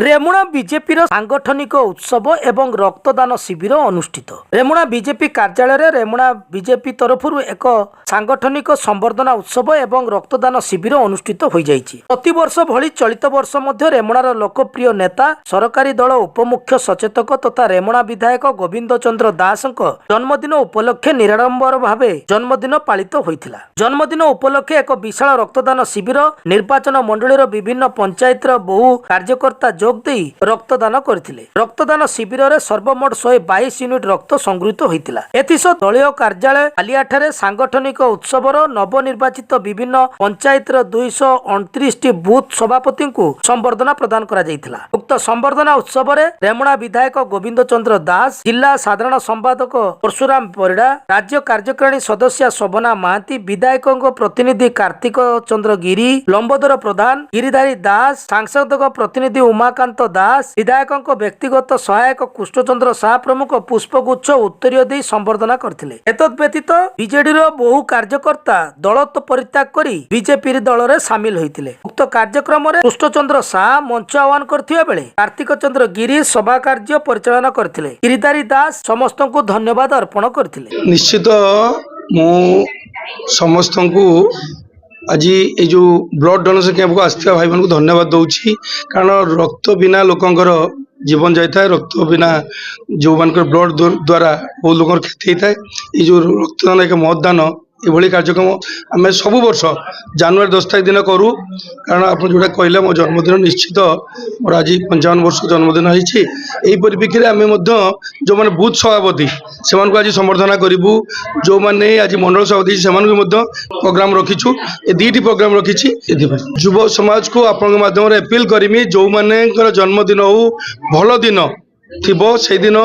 Remuna BJP सांगठनिक उत्सव एवं रक्तदान शिविर अनुष्ठित। रेमुणा बीजेपी कार्यालय रेमुणा बीजेपी तरफ एक सांगठनिक संवर्धना उत्सव एवं रक्तदान शिविर अनुष्ठित हो जाइछि। प्रति वर्ष भली चलित वर्ष मध्य रेमुणार लोकप्रिय नेता सरकारी दल उपमुख्य सचेतक तथा रेमुणा विधायक गोविंद चंद्र दास जन्मदिन उपलक्षे निराडंबर भाव जन्मदिन पालित होइथिला। जन्मदिन उपलक्षे एक विशाल रक्तदान शिविर निर्वाचन मंडलीर विभिन्न पंचायत बहु कार्यकर्ता जोग देई रक्तदान करथिले। रक्तदान शिविर रे सर्वमोट 122 यूनिट रक्त संगृहीत होइतिला। एथिसह दलीय कार्यालय आलियाठारे सांगठनिक उत्सवर नवनिर्वाचित विभिन्न पंचायत 229 टी बूथ सभापति को संबर्धना प्रदान करा जाइतिला। उक्त संबर्धना उत्सव रे रेमुणा विधायक गोविंद चंद्र दास, जिला साधारण संपादक परशुराम परिड़ा, राज्य कार्यकारिणी सदस्य शोभना महाती, विधायक प्रतिनिधि कार्तिक चंद्र गिरी, लंबोदर प्रधान, गिरिधारी दास, सांसद प्रतिनिधि उमाकांत दास, विधायक व्यक्तिगत सहायक कृष्णचंद्र शाह प्रमुख पुष्पगुच्छ उत्तरीय दे संबर्धना करथिले। एतद व्यतीत बीजेडी रो बहु कार्यकर्ता दल परित्याग करी बीजेपी दल रे शामिल होइतिले। उक्त कार्यक्रम रे कृष्णचंद्र शाह मंच आह्वान करथिबा बेले कार्तिक चंद्र गिरी सभा कार्य परिचालन करथिले। गिरिधारी दास समस्त को धन्यवाद अर्पण करथिले। निश्चित मु समस्त को आज ये जो ब्लड डोनेशन कैंप को आसता भाई मान को धन्यवाद दूची। कारण रक्त बिना लोकंर जीवन जाए, रक्त बिना जो मान ब्लड द्वारा बहुत लोग क्षति होता है। ये जो रक्तदान एक मतदान ये कार्यक्रम आम सब वर्ष जनवरी 10 तारीख दिन करूँ। कारण आप जोटा कहले मो जन्मदिन निश्चित मोर आज 55 वर्ष जन्मदिन होती। परिप्रेक्षी में आम जो मैंने बूथ सभापति से आज संबर्धना करूँ। जो मैंने आज मंडल सभापति से प्रोग्राम रखीचु, ये 2टी प्रोग्राम रखी। युव समाज को आपण माध्यम अपील करमी, जो मैंने जन्मदिन हो भल दिन थिबो से दिन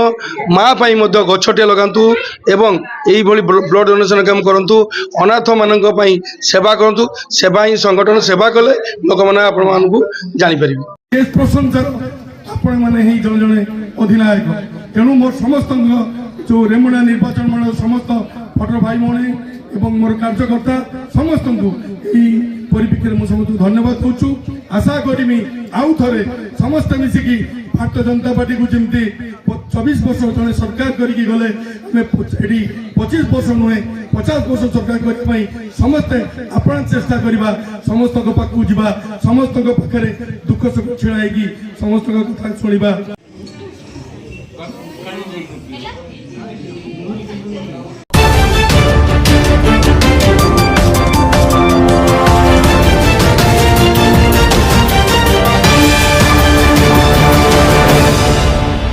माँ पाई मध्य गछटे लगातु एवं यही ब्लड डोनेशन काम करंतु। अनाथ मानक पाई सेवा करंतु। सेवा ही संगठन सेवा कले लोक माने आपण मानकु जानि परिबे। देश प्रशंसर आपण माने ही जण जण अधिनायक। तेणु मोर समस्त जो रेमुणा निर्वाचन मंडल समस्त फटर भाई भौणी एवं मोर कार्यकर्ता समस्त को परिप्रेक्षी में समस्त धन्यवाद दूचु। आशा करमी आउ थे समस्त मिसिकी भारतीय जनता पार्टी को जमी 24 वर्ष जड़े सरकार करके गले 25 वर्ष नुहे 50 वर्ष सरकार करने समस्ते आपण चेष्टा करवा, समस्त पाखक जावा, समस्त पाखे दुख सुख छिड़ा समस्त कथा शुणा।